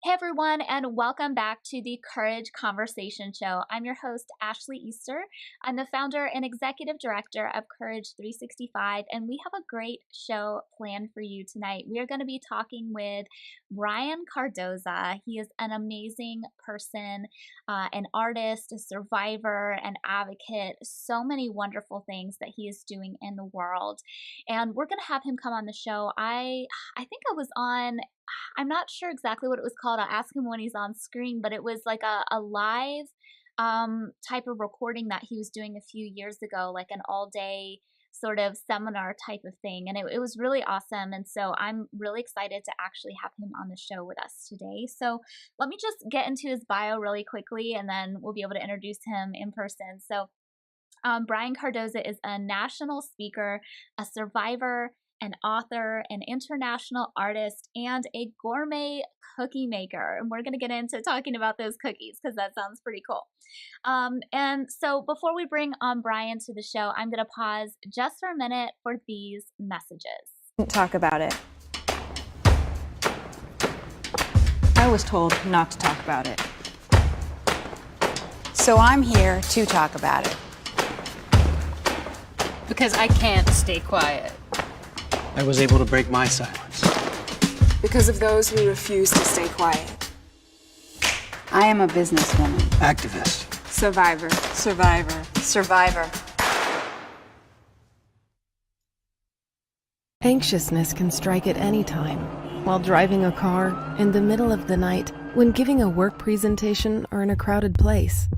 Hey everyone, and welcome back to the Courage Conversation Show. I'm your host, Ashley Easter. I'm the founder and executive director of Courage 365, and we have a great show planned for you tonight. We are going to be talking with Brian Cardoza. He is an amazing person, an artist, a survivor, an advocate, so many wonderful things that he is doing in the world. And we're going to have him come on the show. I think I was on, I'm not sure exactly what it was called. I'll ask him when he's on screen, but it was like a live type of recording that he was doing a few years ago, like an all day sort of seminar type of thing. And it was really awesome. And so I'm really excited to actually have him on the show with us today. So let me just get into his bio really quickly, and then we'll be able to introduce him in person. So Brian Cardoza is a national speaker, a survivor, an author, an international artist, and a gourmet cookie maker. And we're going to get into talking about those cookies because that sounds pretty cool. And so before we bring on Brian to the show, I'm going to pause just for a minute for these messages. Talk about it. I was told not to talk about it. So I'm here to talk about it. Because I can't stay quiet. I was able to break my silence. Because of those who refuse to stay quiet. I am a businesswoman. Activist. Survivor. Survivor. Survivor. Anxiousness can strike at any time, while driving a car, in the middle of the night, when giving a work presentation, or in a crowded place.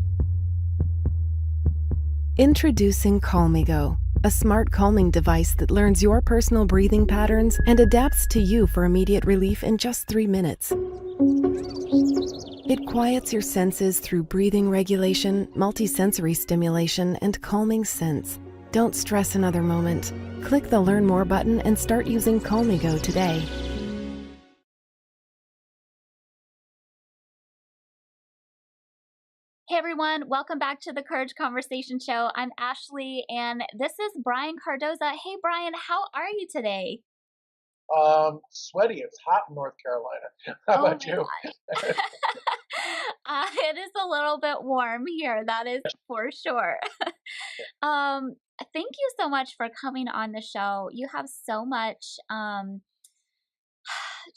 Introducing CalmyGo, a smart calming device that learns your personal breathing patterns and adapts to you for immediate relief in just 3 minutes. It quiets your senses through breathing regulation, multisensory stimulation, and calming scents. Don't stress another moment. Click the Learn More button and start using CalmyGo today. Hey everyone, welcome back to the Courage Conversation Show. I'm Ashley, and this is Brian Cardoza. Hey Brian, how are you today? Sweaty. It's hot in North Carolina. How about you? It is a little bit warm here, that is for sure. Thank you so much for coming on the show. You have so much,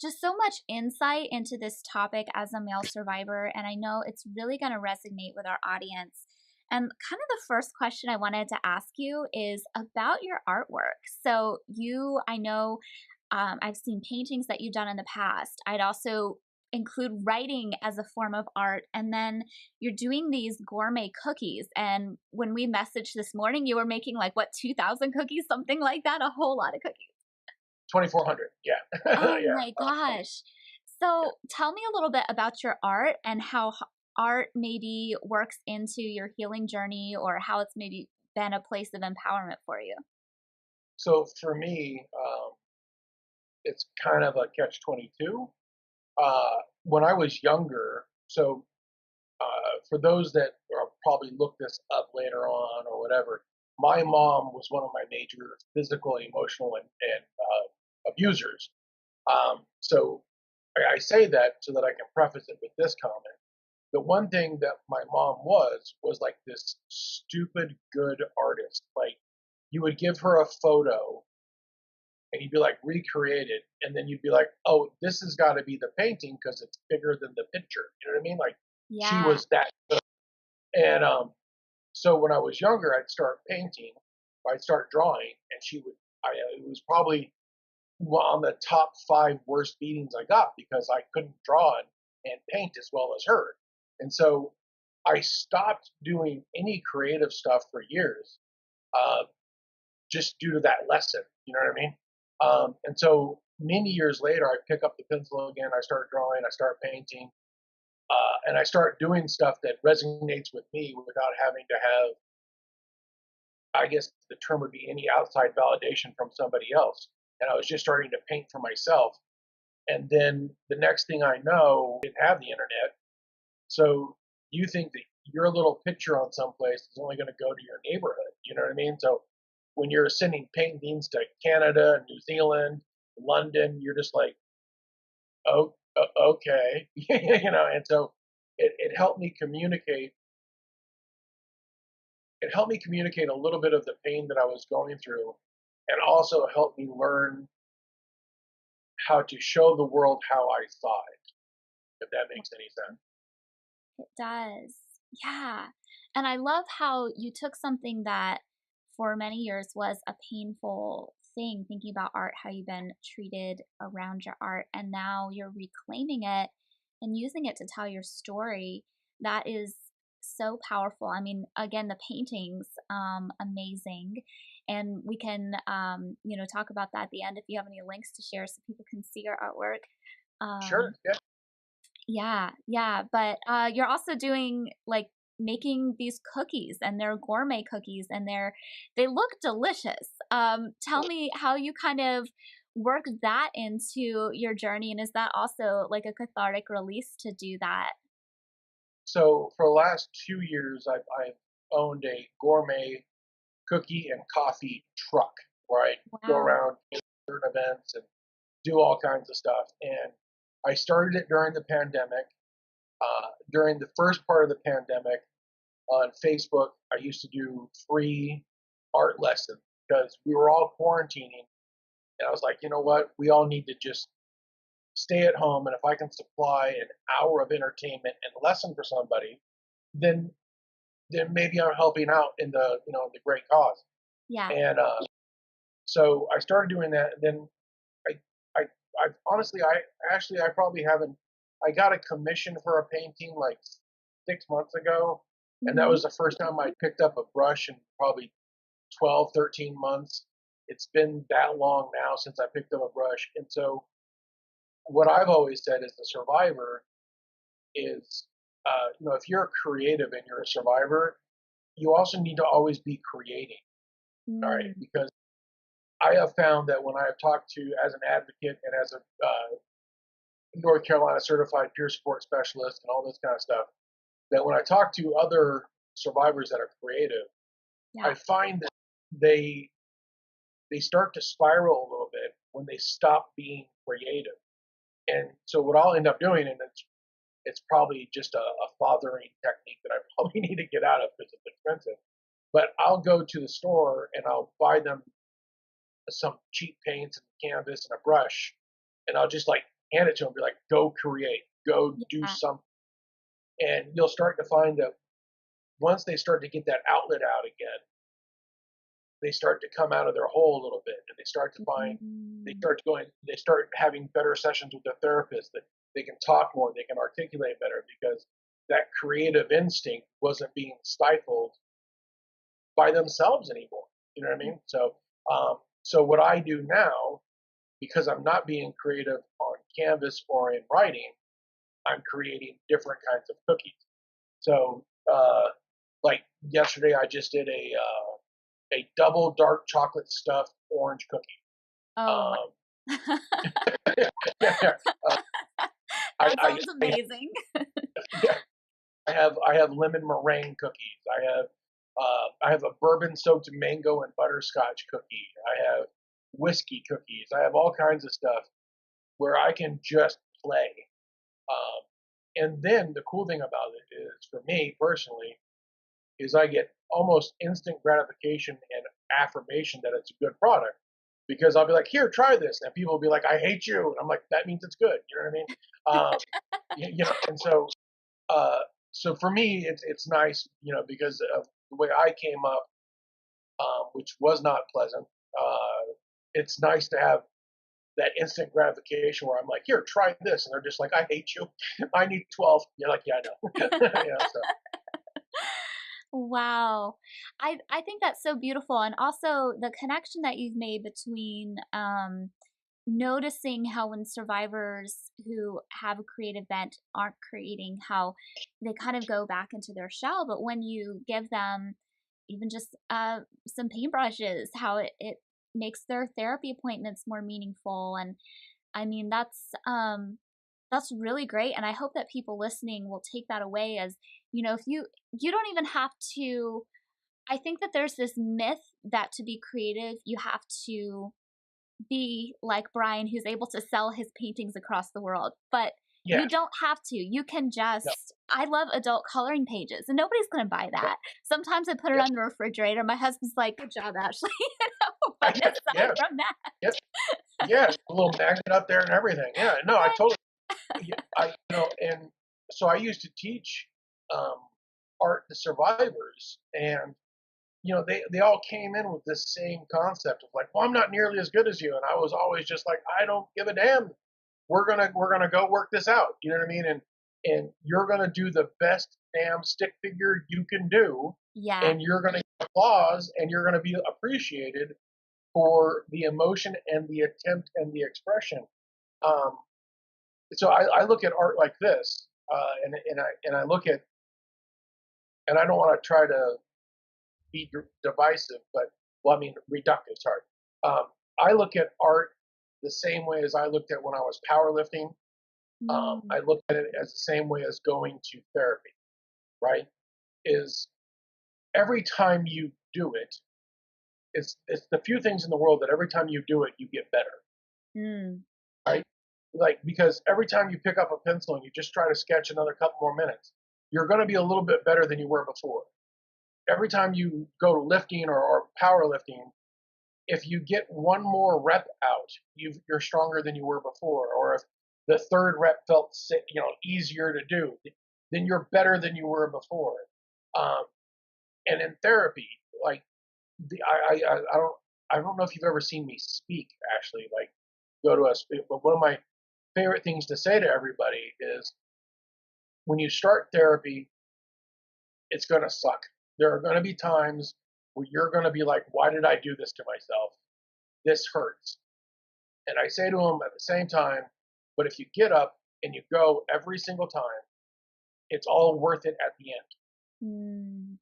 just so much insight into this topic as a male survivor, and I know it's really going to resonate with our audience. And kind of the first question I wanted to ask you is about your artwork. So I know I've seen paintings that you've done in the past. I'd also include writing as a form of art, and then you're doing these gourmet cookies. And when we messaged this morning, you were making like 2,000 cookies, something like that, a whole lot of cookies. 2,400. Yeah. Oh Yeah. my gosh. So tell me a little bit about your art and how art maybe works into your healing journey, or how it's maybe been a place of empowerment for you. So for me, it's kind of a catch-22. When I was younger, so for those that probably look this up later on or whatever, my mom was one of my major physical, emotional, and abusers. So I say that so that I can preface it with this comment. The one thing that my mom was like this stupid good artist. Like, you would give her a photo and you'd be like, recreate it, and then you'd be like, oh, this has got to be the painting because it's bigger than the picture. You know what I mean? Like, Yeah. she was that good. And so when I was younger, I'd start painting, I'd start drawing, and it was probably on the top 5 worst beatings I got because I couldn't draw and paint as well as her. And so I stopped doing any creative stuff for years, just due to that lesson. You know what I mean? And so many years later, I pick up the pencil again, I start drawing, I start painting, and I start doing stuff that resonates with me without having to have, I guess the term would be, any outside validation from somebody else. And I was just starting to paint for myself. And then the next thing I know, I didn't have the internet. So you think that your little picture on someplace is only going to go to your neighborhood. You know what I mean? So when you're sending paintings to Canada, New Zealand, London, you're just like, oh, Okay. And so it helped me communicate. It helped me communicate a little bit of the pain that I was going through, and also helped me learn how to show the world how I saw it, if that makes any sense. It does. Yeah. And I love how you took something that for many years was a painful thing, thinking about art, how you've been treated around your art, and now you're reclaiming it and using it to tell your story. That is so powerful. I mean, again, the paintings, amazing. And we can, talk about that at the end if you have any links to share so people can see your artwork. Sure. Um, Yeah. yeah, yeah, but, you're also doing, like, making these cookies, and they're gourmet cookies, and they look delicious. Tell me how you kind of work that into your journey, and is that also, like, a cathartic release to do that? So for the last 2 years, I've owned a gourmet cookie and coffee truck where I go Wow. around to certain events and do all kinds of stuff. And I started it during the pandemic. During the first part of the pandemic, on Facebook, I used to do free art lessons because we were all quarantining. And I was like, you know what? We all need to just stay at home. And if I can supply an hour of entertainment and lesson for somebody, then maybe I'm helping out in the great cause. Yeah. And so I started doing that. And then I I I honestly I probably haven't. I got a commission for a painting like 6 months ago, and that Mhm. was the first time I picked up a brush in probably 12, 13 months. It's been that long now since I picked up a brush. And so what I've always said is the survivor is, if you're a creative and you're a survivor, you also need to always be creating, all right? Mm. Because I have found that when I have talked to, as an advocate and as a North Carolina certified peer support specialist and all this kind of stuff, that when I talk to other survivors that are creative, I Yeah. find that they they start to spiral a little bit when they stop being creative. And so what I'll end up doing, and it's probably just a fathering technique that I probably need to get out of because it's expensive. But I'll go to the store and I'll buy them some cheap paints and canvas and a brush, and I'll just like hand it to them, be like, "Go create, go do Yeah. something." And you'll start to find that once they start to get that outlet out again, they start to come out of their hole a little bit, and Mm. they start having better sessions with their therapist, that they can talk more, they can articulate better because that creative instinct wasn't being stifled by themselves anymore. You know what I mean? So what I do now, because I'm not being creative on canvas or in writing, I'm creating different kinds of cookies. So, like yesterday, I just did a double dark chocolate stuffed orange cookie. Oh, Um, wow. yeah, I, That I, sounds I, amazing. yeah, I have lemon meringue cookies. I have a bourbon soaked mango and butterscotch cookie. I have whiskey cookies. I have all kinds of stuff where I can just play. Um, and then the cool thing about it is, for me personally, is I get almost instant gratification and affirmation that it's a good product because I'll be like, "Here, try this," and people will be like, "I hate you," and I'm like, "That means it's good." You know what I mean? And uh, so for me, it's nice, because of the way I came up, which was not pleasant. It's nice to have that instant gratification where I'm like, "Here, try this," and they're just like, "I hate you. I need 12." You're like, "Yeah, I know." So Wow. I think that's so beautiful, and also the connection that you've made between, noticing how when survivors who have a creative bent aren't creating, how they kind of go back into their shell, but when you give them even just, some paintbrushes, how it makes their therapy appointments more meaningful, and I mean, that's really great, and I hope that people listening will take that away as, if you don't even have to. I think that there's this myth that to be creative, you have to be like Brian, who's able to sell his paintings across the world. But Yeah. You don't have to. You can just, No. I love adult coloring pages, and nobody's going to buy that. Sometimes I put it Yes. on the refrigerator. My husband's like, good job, Ashley. But aside Yes. from that. Yes. Yes. A little magnet up there and everything. Yeah. No, I totally. And so I used to teach um, art to survivors, and they all came in with this same concept of like, well, I'm not nearly as good as you, and I was always just like, I don't give a damn. We're gonna go work this out. You know what I mean? And you're gonna do the best damn stick figure you can do, Yeah. and you're gonna get applause, and you're gonna be appreciated for the emotion and the attempt and the expression. Um, so I look at art like this, and I look at, and I don't want to try to be divisive, but well, I mean reductive. Sorry. I look at art the same way as I looked at when I was powerlifting. I look at it as the same way as going to therapy. Right? Is every time you do it, it's the few things in the world that every time you do it, you get better. Mm. Right? Like, because every time you pick up a pencil and you just try to sketch another couple more minutes, you're going to be a little bit better than you were before. Every time you go to lifting or powerlifting, if you get one more rep out, you're stronger than you were before. Or if the third rep felt easier to do, then you're better than you were before. Um, and in therapy, like I don't know if you've ever seen me speak, actually, like go to us, but one of my favorite things to say to everybody is when you start therapy, it's going to suck. There are going to be times where you're going to be like, why did I do this to myself? This hurts. And I say to them at the same time, but if you get up and you go every single time, it's all worth it at the end.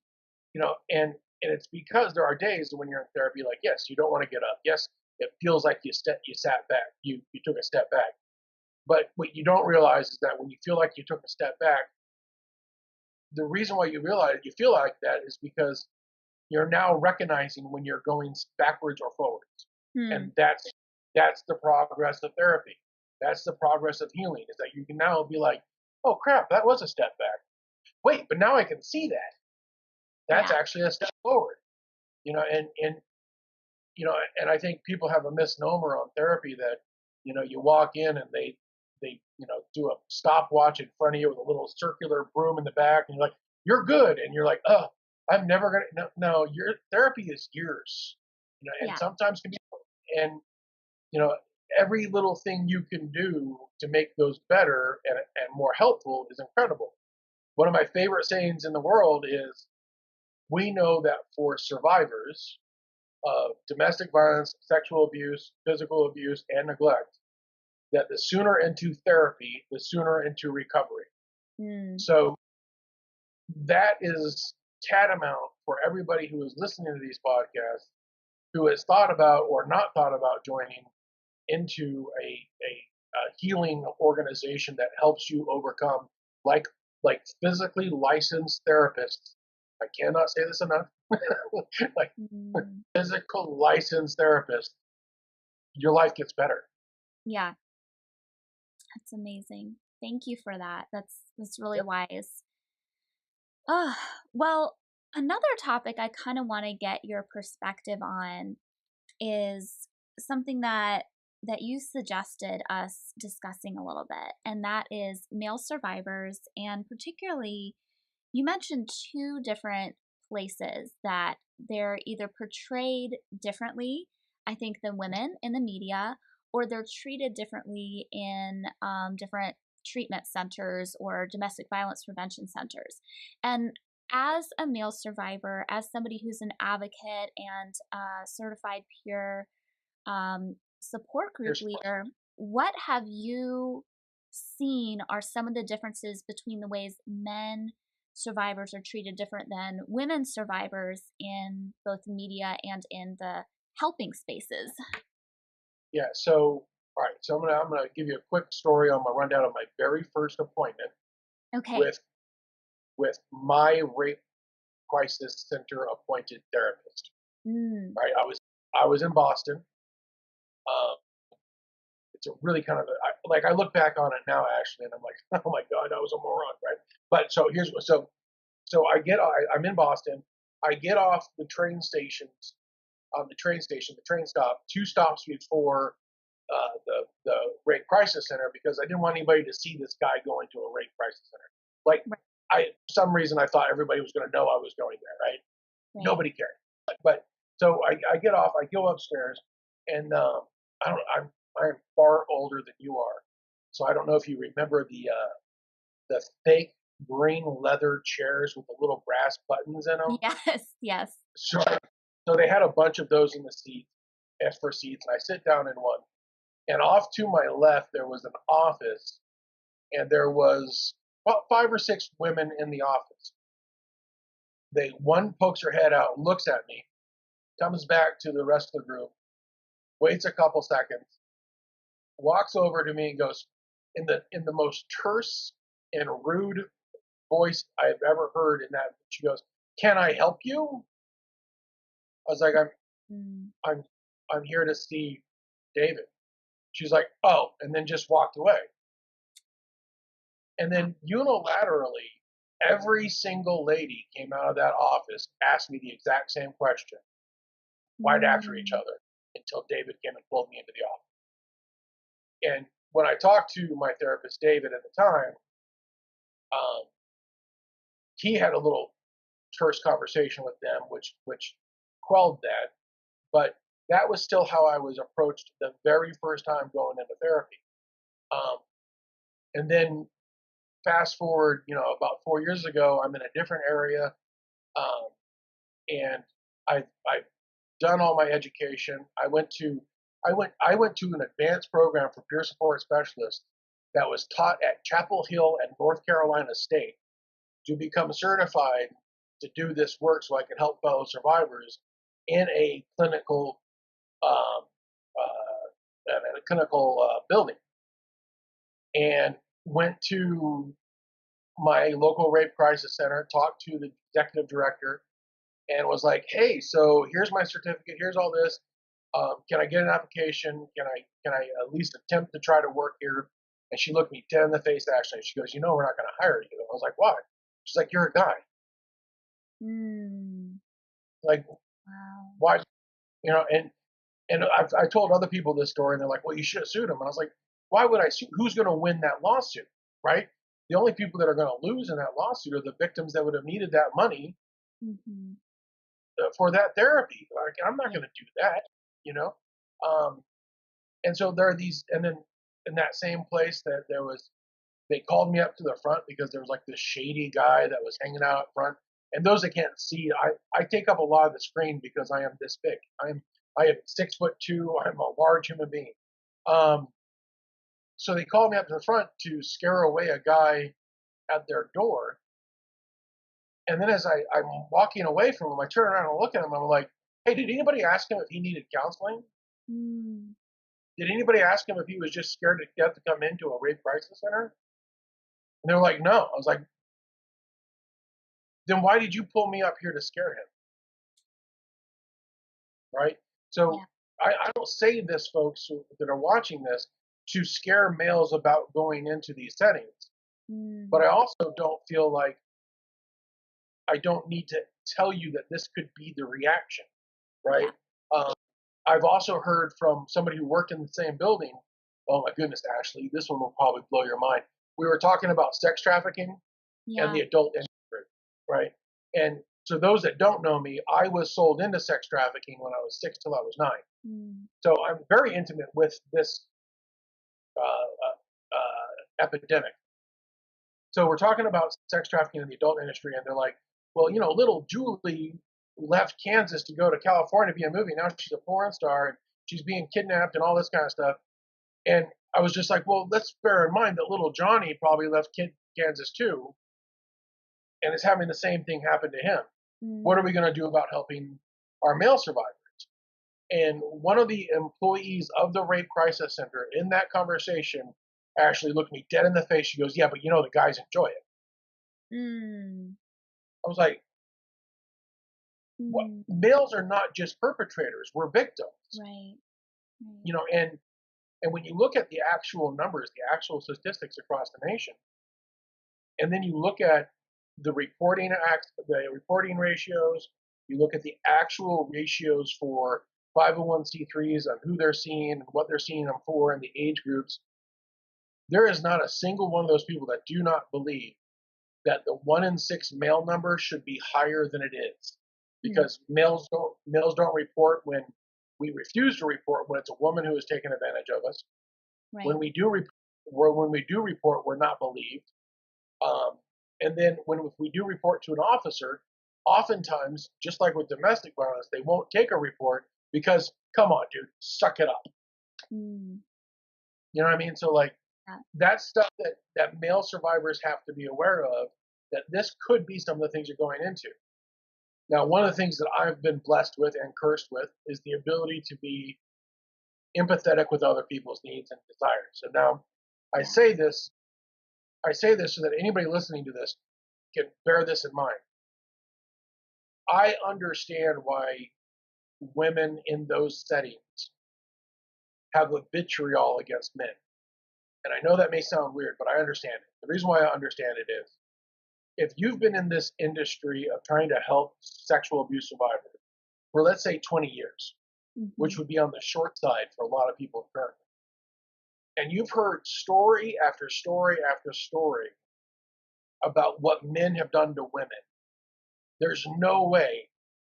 And it's because there are days when you're in therapy, like, yes, you don't want to get up. Yes, it feels like you sat back. You took a step back. But what you don't realize is that when you feel like you took a step back, the reason why you feel like that is because you're now recognizing when you're going backwards or forwards. And that's the progress of therapy. That's the progress of healing, is that you can now be like, oh crap, that was a step back. Wait, but now I can see that. That's actually a step forward. And I think people have a misnomer on therapy that, you walk in and they do a stopwatch in front of you with a little circular broom in the back, and you're like, you're good, and you're like, oh, I'm never gonna. No, your therapy is years, and sometimes can be, and every little thing you can do to make those better and more helpful is incredible. One of my favorite sayings in the world is, we know that for survivors of domestic violence, sexual abuse, physical abuse, and neglect, that the sooner into therapy, the sooner into recovery. So that is tantamount for everybody who is listening to these podcasts, who has thought about or not thought about joining into a healing organization that helps you overcome, like physically licensed therapists. I cannot say this enough. Like physical licensed therapists, your life gets better. Yeah. That's amazing. Thank you for that. That's really wise. Well, another topic I kind of want to get your perspective on is something that you suggested us discussing a little bit, and that is male survivors, and particularly you mentioned two different places that they're either portrayed differently, I think, than women in the media, or they're treated differently in different treatment centers or domestic violence prevention centers. And as a male survivor, as somebody who's an advocate and certified peer support group leader, what have you seen are some of the differences between the ways men survivors are treated different than women survivors in both media and in the helping spaces? Yeah. So, all right. So I'm gonna give you a quick story on my rundown of my very first appointment Okay. with my rape crisis center appointed therapist. Right. I was in Boston. it's a really kind of I look back on it now actually, and I'm like, oh my god, I was a moron, right? But so here's what so I'm in Boston. I get off the train stations the train stop, 2 stops before the rape crisis center because I didn't want anybody to see this guy going to a rape crisis center. Like for some reason I thought everybody was going to know I was going there, right? Nobody cared. But so I get off, I go upstairs, and I'm far older than you are, so I don't know if you remember the fake green leather chairs with the little brass buttons in them. Yes, yes. So they had a bunch of those in the seats, for seats, and I sit down in one. And off to my left, there was an office, and there was about 5 or 6 women in the office. One pokes her head out, looks at me, comes back to the rest of the group, waits a couple seconds, walks over to me and goes, in the most terse and rude voice I've ever heard in that, she goes, "Can I help you?" I was like, I'm here to see David. She's like, "Oh," and then just walked away. And then unilaterally, every single lady came out of that office, asked me the exact same question, right after each other, until David came and pulled me into the office. And when I talked to my therapist, David, at the time, he had a little terse conversation with them, which quelled that. But that was still how I was approached the very first time going into therapy. And then fast forward, about 4 years ago, I'm in a different area, and I've done all my education. I went to an advanced program for peer support specialists that was taught at Chapel Hill and North Carolina State to become certified to do this work, so I could help fellow survivors in a clinical building. And went to my local rape crisis center, talked to the executive director, and was like, "Hey, so here's my certificate. Here's all this. Can I get an application? Can I at least attempt to try to work here?" And she looked me dead in the face, actually. She goes, "We're not going to hire you." I was like, "Why?" She's like, "You're a guy." Like, Wow. why? And I told other people this story, and they're like, "Well, you should have sued him." And I was like, "Why would I sue? Who's going to win that lawsuit, right? The only people that are going to lose in that lawsuit are the victims that would have needed that money for that therapy. Like, I'm not going to do that, you know." And so there are these, and then in that same place that they called me up to the front because there was like this shady guy that was hanging out up front. And those that can't see, I take up a lot of the screen because I am this big. I am 6'2". I'm a large human being. So they called me up to the front to scare away a guy at their door. And then as I'm walking away from him, I turn around and look at him. I'm like, "Hey, did anybody ask him if he needed counseling? Did anybody ask him if he was just scared to death to come into a rape crisis center?" And they were like, "No." I was like, "Then why did you pull me up here to scare him?" Right? So I don't say this, folks that are watching this, to scare males about going into these settings. But I also don't feel like I don't need to tell you that this could be the reaction, right? I've also heard from somebody who worked in the same building. Oh my goodness, Ashley, this one will probably blow your mind. We were talking about sex trafficking and the adult industry, right? And so those that don't know me, I was sold into sex trafficking when I was 6 till I was 9. So I'm very intimate with this epidemic. So we're talking about sex trafficking in the adult industry, and they're like, "Well, little Julie left Kansas to go to California to be a movie. Now she's a porn star, and she's being kidnapped and all this kind of stuff." And I was just like, "Well, let's bear in mind that little Johnny probably left Kansas too, and is having the same thing happen to him. What are we going to do about helping our male survivors?" And one of the employees of the Rape Crisis Center in that conversation actually looked me dead in the face. She goes, "Yeah, but the guys enjoy it." I was like, what? Males are not just perpetrators, we're victims. Right. And And when you look at the actual numbers, the actual statistics across the nation, and then you look at the reporting ratios, you look at the actual ratios for 501c3s of who they're seeing and what they're seeing them for and the age groups, there is not a single one of those people that do not believe that the 1 in 6 male number should be higher than it is, because males don't report when we refuse to report when it's a woman who is taking advantage of us. Right. When we do report, we're not believed. And then if we do report to an officer, oftentimes, just like with domestic violence, they won't take a report because, come on, dude, suck it up. Mm. You know what I mean? So like Yeah. that's stuff that male survivors have to be aware of, that this could be some of the things you're going into. Now, one of the things that I've been blessed with and cursed with is the ability to be empathetic with other people's needs and desires. So now I say this so that anybody listening to this can bear this in mind. I understand why women in those settings have a vitriol against men. And I know that may sound weird, but I understand it. The reason why I understand it is, if you've been in this industry of trying to help sexual abuse survivors for, let's say, 20 years, which would be on the short side for a lot of people currently, and you've heard story after story after story about what men have done to women, there's no way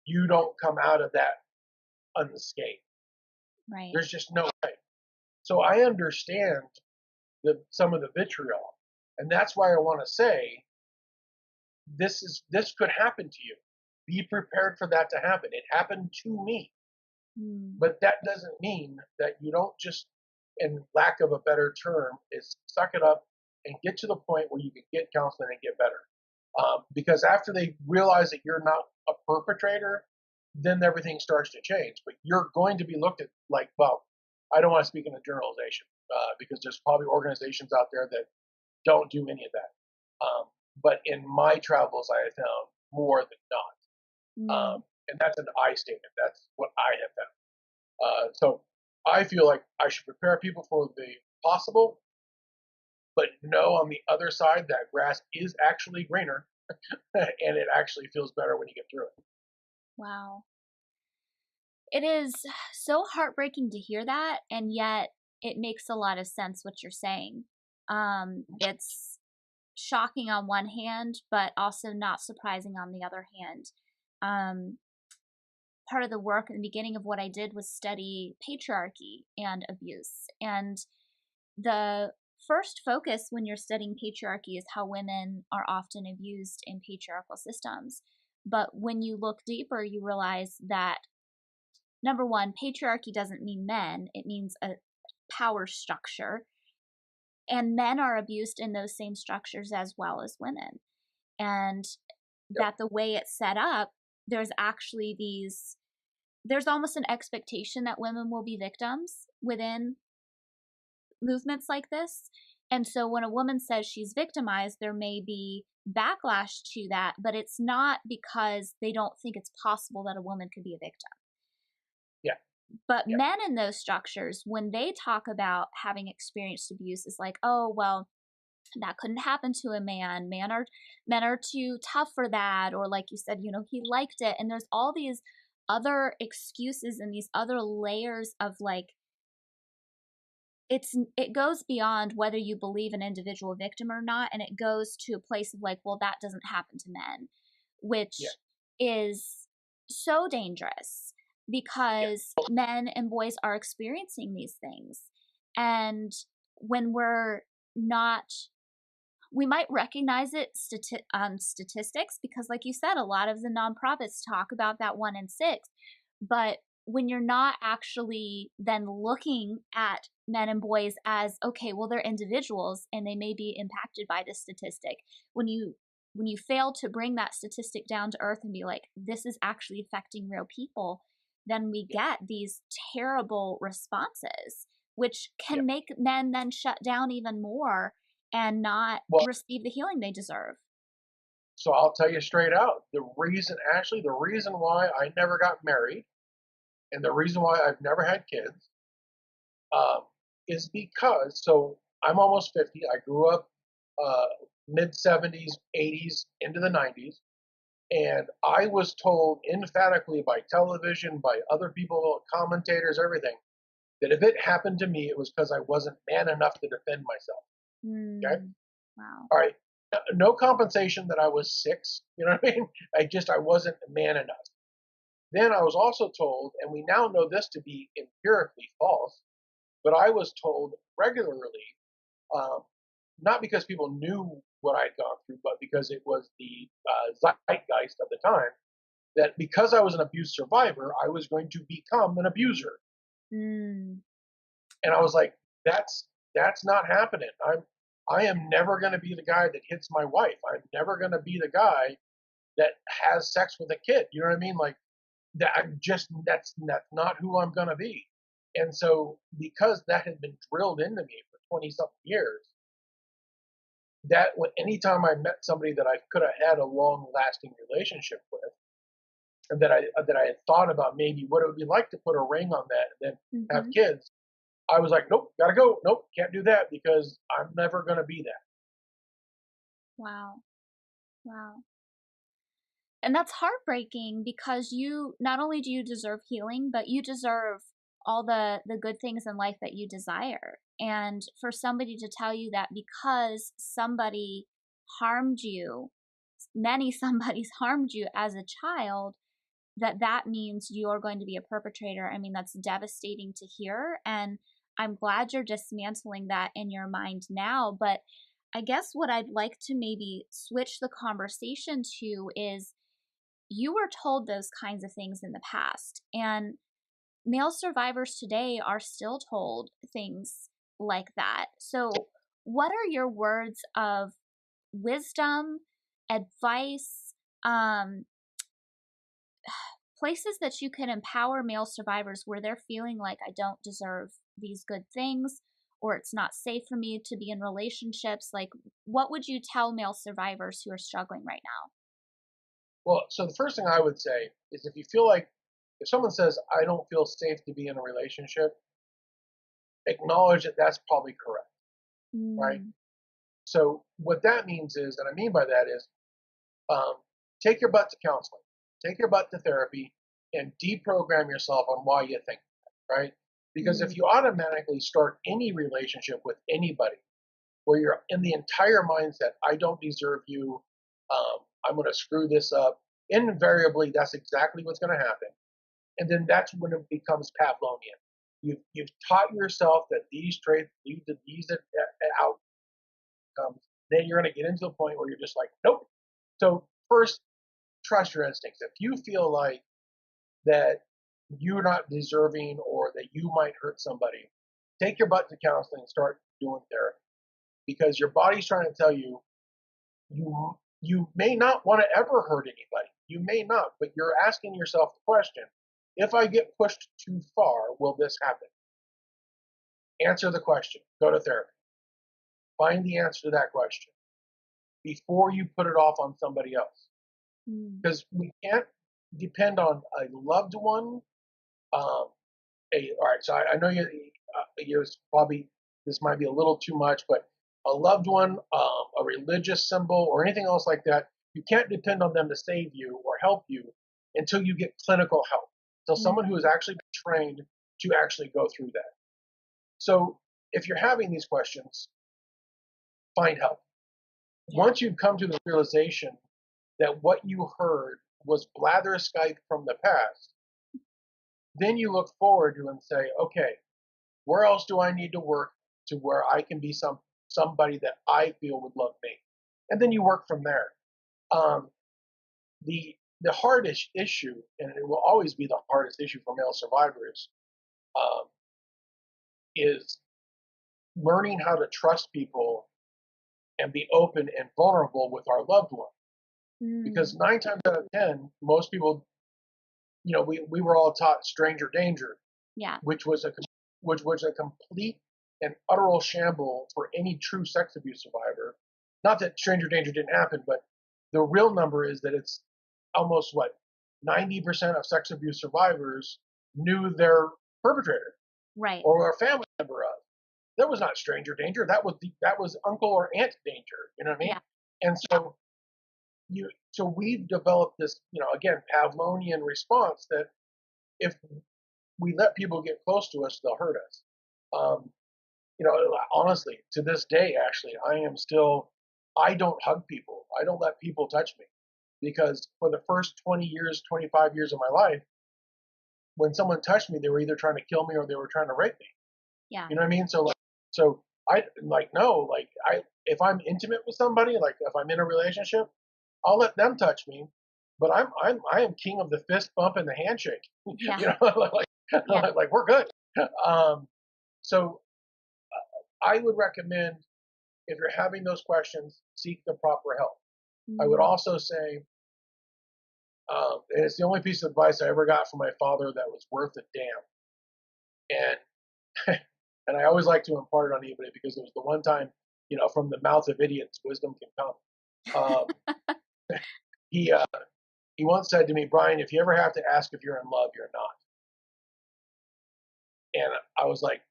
you don't come out of that unscathed. Right. There's just no way. So I understand some of the vitriol, and that's why I want to say this could happen to you. Be prepared for that to happen. It happened to me, but that doesn't mean that you don't just, in lack of a better term, is suck it up and get to the point where you can get counseling and get better. Because after they realize that you're not a perpetrator, then everything starts to change. But you're going to be looked at like, well, I don't want to speak in a generalization, because there's probably organizations out there that don't do any of that. But in my travels, I have found more than not. And that's an I statement. That's what I have found. So I feel like I should prepare people for the possible, but know on the other side that grass is actually greener and it actually feels better when you get through it. Wow. It is so heartbreaking to hear that, and yet it makes a lot of sense what you're saying. It's shocking on one hand, but also not surprising on the other hand. Part of the work in the beginning of what I did was study patriarchy and abuse. And the first focus when you're studying patriarchy is how women are often abused in patriarchal systems. But when you look deeper, you realize that, number one, patriarchy doesn't mean men. It means a power structure. And men are abused in those same structures as well as women. And that the way it's set up, there's almost an expectation that women will be victims within movements like this. And so when a woman says she's victimized, there may be backlash to that, but it's not because they don't think it's possible that a woman could be a victim. But men in those structures, when they talk about having experienced abuse, is like, oh, well, that couldn't happen to a man. Men are too tough for that. Or like you said, he liked it. And there's all these other excuses and these other layers of like, it goes beyond whether you believe an individual victim or not. And it goes to a place of like, well, that doesn't happen to men, which is so dangerous. Because men and boys are experiencing these things. And when we're not, we might recognize it on statistics, because like you said, a lot of the nonprofits talk about that 1 in 6. But when you're not actually then looking at men and boys as, okay, well, they're individuals and they may be impacted by this statistic. When you fail to bring that statistic down to earth and be like, this is actually affecting real people, then we get these terrible responses, which can make men then shut down even more and not receive the healing they deserve. So I'll tell you straight out, the reason why I never got married and the reason why I've never had kids is because, so I'm almost 50. I grew up mid 70s, 80s, into the 90s. And I was told emphatically by television, by other people, commentators, everything, that if it happened to me, it was because I wasn't man enough to defend myself. Okay? Wow. All right. No compensation that I was 6. You know what I mean? I wasn't man enough. Then I was also told, and we now know this to be empirically false, but I was told regularly, um, not because people knew what I'd gone through, but because it was the zeitgeist of the time, that because I was an abuse survivor, I was going to become an abuser. Mm. And I was like, that's not happening. I am never going to be the guy that hits my wife. I'm never going to be the guy that has sex with a kid. You know what I mean? Like that. That's not who I'm going to be. And so because that had been drilled into me for 20 something years, that anytime I met somebody that I could have had a long lasting relationship with, and that I had thought about maybe what it would be like to put a ring on that and then have kids, I was like, nope, gotta go. Nope, can't do that because I'm never gonna be that. Wow. Wow. And that's heartbreaking because you not only do you deserve healing, but you deserve all the good things in life that you desire. And for somebody to tell you that because somebody harmed you, many somebody's harmed you as a child, that means you're going to be a perpetrator. I mean, that's devastating to hear. And I'm glad you're dismantling that in your mind now. But I guess what I'd like to maybe switch the conversation to is you were told those kinds of things in the past. And male survivors today are still told things like that. So, what are your words of wisdom, advice, places that you can empower male survivors where they're feeling like I don't deserve these good things or it's not safe for me to be in relationships? Like, what would you tell male survivors who are struggling right now? Well, so the first thing I would say is if someone says I don't feel safe to be in a relationship, acknowledge that that's probably correct, right? Mm. So what that means is, and I mean by that is, um, take your butt to counseling, take your butt to therapy, and deprogram yourself on why you think that, right? Because if you automatically start any relationship with anybody where you're in the entire mindset, I don't deserve you, I'm going to screw this up, invariably that's exactly what's going to happen. And then that's when it becomes Pavlovian. You've taught yourself that these traits lead to these outcomes. Then you're going to get into the point where you're just like, nope. So first, trust your instincts. If you feel like that you're not deserving or that you might hurt somebody, take your butt to counseling and start doing therapy because your body's trying to tell you you may not want to ever hurt anybody. You may not, but you're asking yourself the question, if I get pushed too far, will this happen? Answer the question. Go to therapy. Find the answer to that question before you put it off on somebody else. Because we can't depend on a loved one. All right, so I know you're probably, this might be a little too much, but a loved one, a religious symbol, or anything else like that, you can't depend on them to save you or help you until you get clinical help. So someone who has actually been trained to actually go through that. So if you're having these questions, find help. Once you've come to the realization that what you heard was blatherskite from the past, then you look forward to and say, okay, where else do I need to work to where I can be somebody that I feel would love me? And then you work from there. The hardest issue, and it will always be the hardest issue for male survivors, is learning how to trust people and be open and vulnerable with our loved one. Because 9 times out of 10, most people, we were all taught stranger danger, which was a complete and utter shamble for any true sex abuse survivor. Not that stranger danger didn't happen, but the real number is that it's almost 90% of sex abuse survivors knew their perpetrator, Right. or a family member of. That was not stranger danger. That was uncle or aunt danger. You know what I mean? Yeah. And so we've developed this, again, Pavlovian response that if we let people get close to us, they'll hurt us. Um, honestly, to this day, actually, I don't hug people. I don't let people touch me because for the first 20 years, 25 years of my life, when someone touched me, they were either trying to kill me or they were trying to rape me. Yeah. You know what I mean? So I like, no, like if I'm intimate with somebody, like if I'm in a relationship, I'll let them touch me, but I am king of the fist bump and the handshake. Yeah. Like, Yeah. like we're good. So I would recommend if you're having those questions, seek the proper help. I would also say, and it's the only piece of advice I ever got from my father that was worth a damn. And and I always like to impart it on anybody because it was the one time, from the mouth of idiots, wisdom can come. He he once said to me, Brian, if you ever have to ask if you're in love, you're not. And I was like,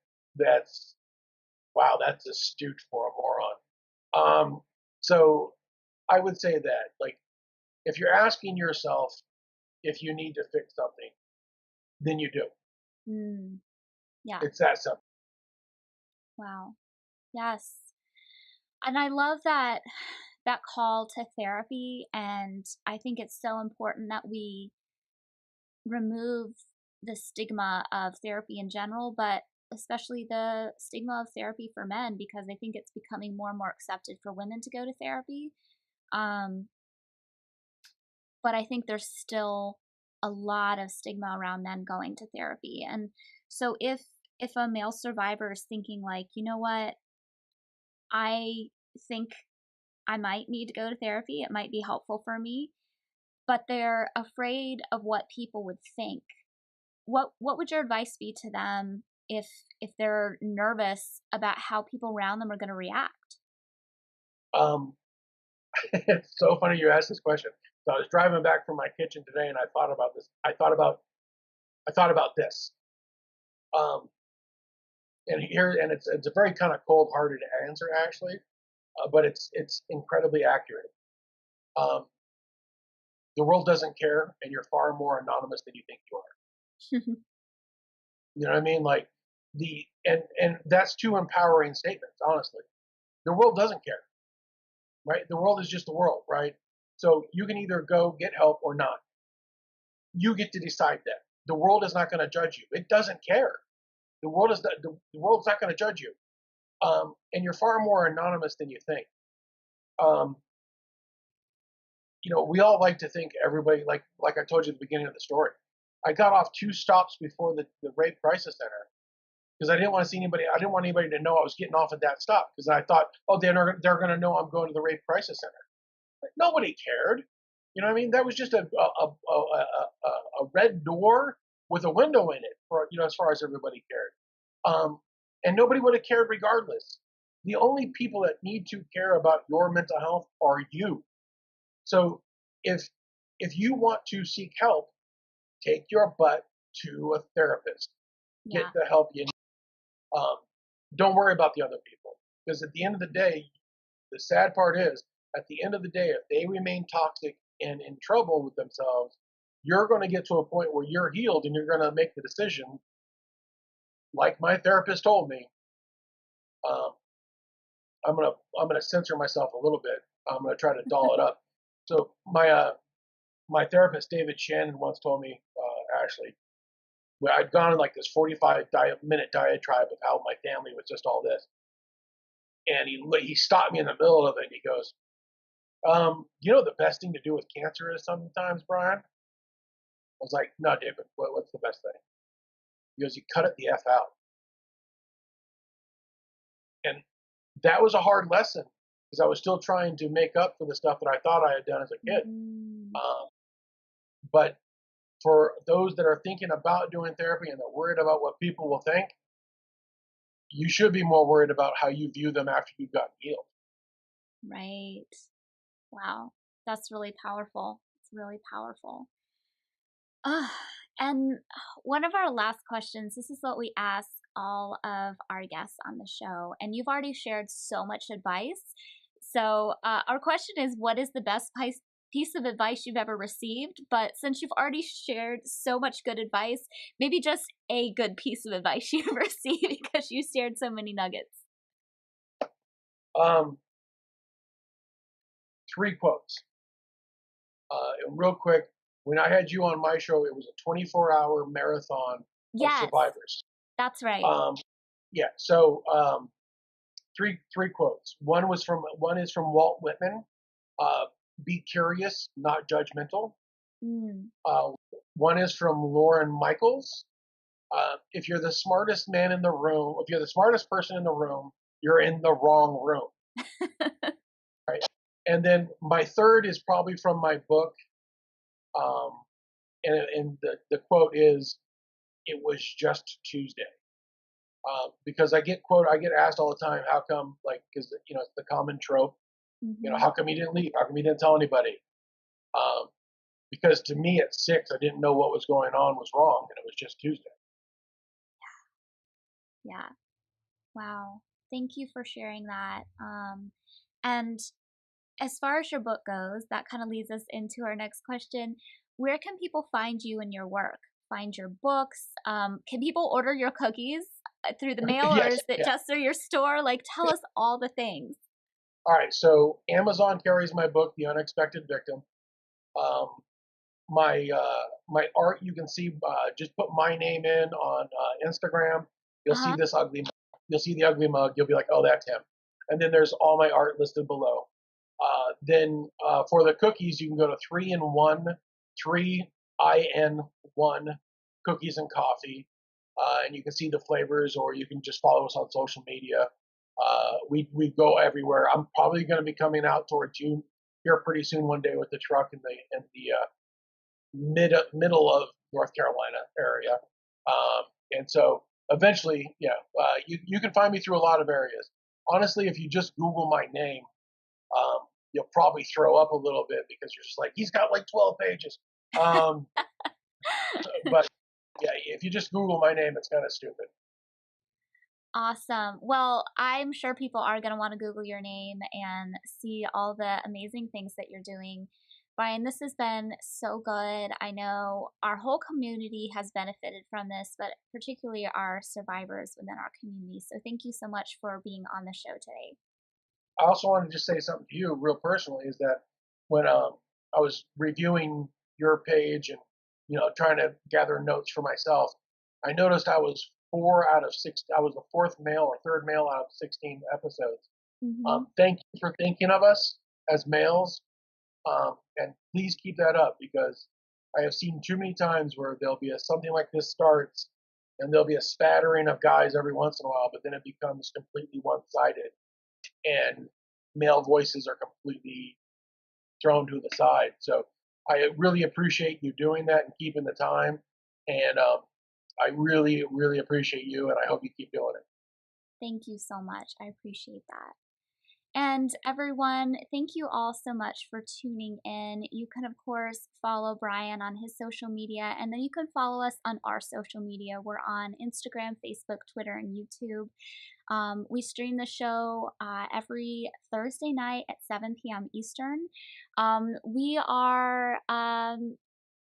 wow, that's astute for a moron. So I would say that, like, if you're asking yourself if you need to fix something, then you do. Yeah. It's that simple. Wow. Yes. And I love that call to therapy, and I think it's so important that we remove the stigma of therapy in general, but especially the stigma of therapy for men, because I think it's becoming more and more accepted for women to go to therapy. Um, but I think there's still a lot of stigma around men going to therapy. And so if a male survivor is thinking like, you know what, I think I might need to go to therapy, it might be helpful for me, but they're afraid of what people would think. What would your advice be to them if they're nervous about how people around them are going to react? Um, it's so funny you asked this question. So I was driving back from my kitchen today, and I thought about this. I thought about this. Um, and it's a very kind of cold-hearted answer, actually, but it's incredibly accurate. Um, the world doesn't care, and you're far more anonymous than you think you are. You know what I mean? Like and that's two empowering statements, honestly. The world doesn't care, right? The world is just the world, right? So you can either go get help or not. You get to decide that. The world is not going to judge you. It doesn't care. The world's not going to judge you. And you're far more anonymous than you think. Um, we all like to think everybody like I told you at the beginning of the story. I got off 2 stops before the rape crisis center because I didn't want to see anybody. I didn't want anybody to know I was getting off at that stop because I thought, oh, they're going to know I'm going to the rape crisis center. Like, nobody cared. You know what I mean? That was just a red door with a window in it for as far as everybody cared. And nobody would have cared regardless. The only people that need to care about your mental health are you. So if you want to seek help, take your butt to a therapist. Yeah. Get the help you need. Don't worry about the other people because at the end of the day, the sad part is at the end of the day, if they remain toxic and in trouble with themselves, you're going to get to a point where you're healed and you're going to make the decision, like my therapist told me. I'm gonna censor myself a little bit. I'm gonna try to doll it up. So my therapist David Shannon once told me, actually, where I'd gone on like this 45-minute diatribe of how my family was just all this, and he stopped me in the middle of it. And he goes, the best thing to do with cancer is sometimes, Brian. I was like, no, David, what's the best thing? He goes, you cut it the F out. And that was a hard lesson because I was still trying to make up for the stuff that I thought I had done as a kid. But for those that are thinking about doing therapy and they're worried about what people will think, you should be more worried about how you view them after you've gotten healed. Right. Wow. That's really powerful. It's really powerful. And one of our last questions, this is what we ask all of our guests on the show, and you've already shared so much advice. So, our question is, what is the best piece of advice you've ever received? But since you've already shared so much good advice, maybe just a good piece of advice you've received because you shared so many nuggets. Um, Three quotes. And real quick, when I had you on my show, it was a 24-hour marathon of Yes, survivors. that's right. Yeah. So three quotes. One is from Walt Whitman. Be curious, not judgmental. Mm. One is from Lauren Michaels. If you're the smartest man in the room, if you're the smartest person in the room, you're in the wrong room. Right. And then my third is probably from my book. Um, and the quote is, "It was just Tuesday." Because I get asked all the time, how come, like, because it's the common trope, Mm-hmm. how come you didn't leave? How come you didn't tell anybody? Um, because to me at 6, I didn't know what was going on was wrong, and it was just Tuesday. Yeah. Wow. Thank you for sharing that. And as far as your book goes, that kind of leads us into our next question. Where can people find you and your work? Find your books? Can people order your cookies through the mail, or Yes, is it yeah. just through your store? Like, tell us all the things. All right, so Amazon carries my book, The Unexpected Victim. Um, my art, you can see. Just put my name in on Instagram. You'll see Uh-huh. this ugly. You'll see the ugly mug. You'll be like, oh, that's him. And then there's all my art listed below. Then for the cookies, you can go to 3in1 cookies and coffee, and you can see the flavors, or you can just follow us on social media. We go everywhere. I'm probably going to be coming out towards you here pretty soon one day with the truck in the middle of North Carolina area. And so eventually, yeah, you can find me through a lot of areas. Honestly, if you just Google my name, you'll probably throw up a little bit because you're just like, he's got like 12 pages. Um, but yeah, if you just Google my name, it's kind of stupid. Awesome. Well, I'm sure people are going to want to Google your name and see all the amazing things that you're doing. Brian, this has been so good. I know our whole community has benefited from this, but particularly our survivors within our community. So thank you so much for being on the show today. I also want to just say something to you real personally is that when I was reviewing your page and trying to gather notes for myself, I noticed I was 4 out of 6. I was the fourth male or third male out of 16 episodes. Mm-hmm. Thank you for thinking of us as males, and please keep that up because I have seen too many times where there'll be something like this starts, and there'll be a spattering of guys every once in a while, but then it becomes completely one-sided, and male voices are completely thrown to the side. So I really appreciate you doing that and keeping the time, and I really, really appreciate you, and I hope you keep doing it. Thank you so much. I appreciate that. And everyone, thank you all so much for tuning in. You can, of course, follow Brian on his social media, and then you can follow us on our social media. We're on Instagram, Facebook, Twitter, and YouTube. We stream the show every Thursday night at 7 p.m. Eastern. We are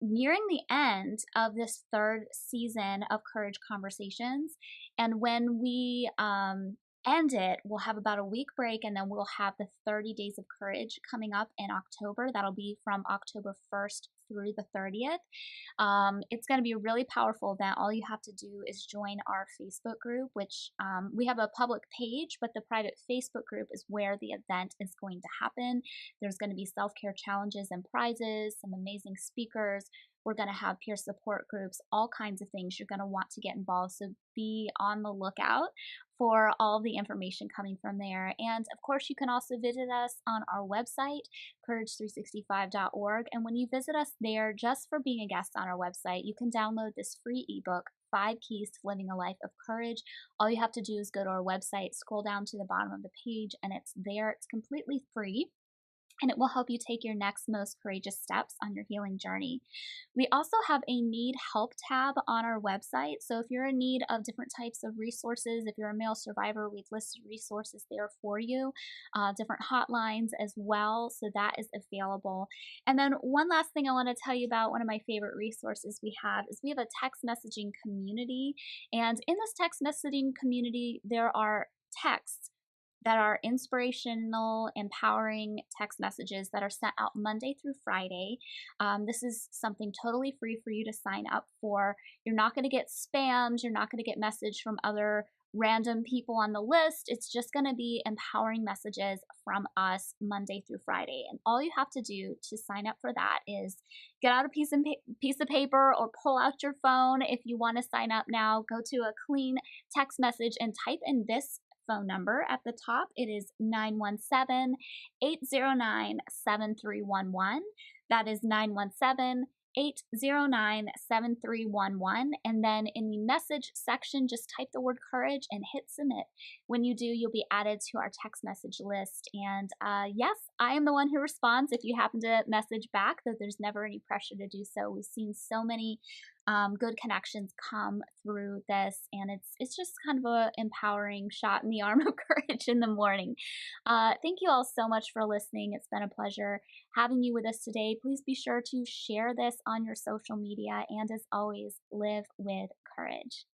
nearing the end of this third season of Courage Conversations. And when we end it, we'll have about a week break, and then we'll have the 30 Days of Courage coming up in October. That'll be from October 1st through the 30th. It's going to be a really powerful event. All you have to do is join our Facebook group, which we have a public page, but the private Facebook group is where the event is going to happen. There's going to be self-care challenges and prizes, some amazing speakers. We're going to have peer support groups, all kinds of things. You're going to want to get involved. So be on the lookout for all the information coming from there. And of course, you can also visit us on our website, courage365.org. And when you visit us there, just for being a guest on our website, you can download this free ebook, 5 Keys to Living a Life of Courage. All you have to do is go to our website, scroll down to the bottom of the page, and it's there. It's completely free. and it will help you take your next most courageous steps on your healing journey. We also have a need help tab on our website. So if you're in need of different types of resources, if you're a male survivor, we've listed resources there for you, different hotlines as well. So that is available. And then one last thing I want to tell you about, one of my favorite resources we have is we have a text messaging community. And in this text messaging community, there are texts that are inspirational, empowering text messages that are sent out Monday through Friday. This is something totally free for you to sign up for. You're not going to get spammed. You're not going to get message from other random people on the list. It's just going to be empowering messages from us Monday through Friday. And all you have to do to sign up for that is get out a piece of paper or pull out your phone. If you want to sign up now, go to a clean text message and type in this phone number at the top. It is 917-809-7311. That is 917-809-7311. And then in the message section, just type the word courage and hit submit. When you do, you'll be added to our text message list. And yes, I am the one who responds if you happen to message back, though there's never any pressure to do so. We've seen so many good connections come through this, and it's just kind of a empowering shot in the arm of courage in the morning. Thank you all so much for listening. It's been a pleasure having you with us today. Please be sure to share this on your social media, and as always, live with courage.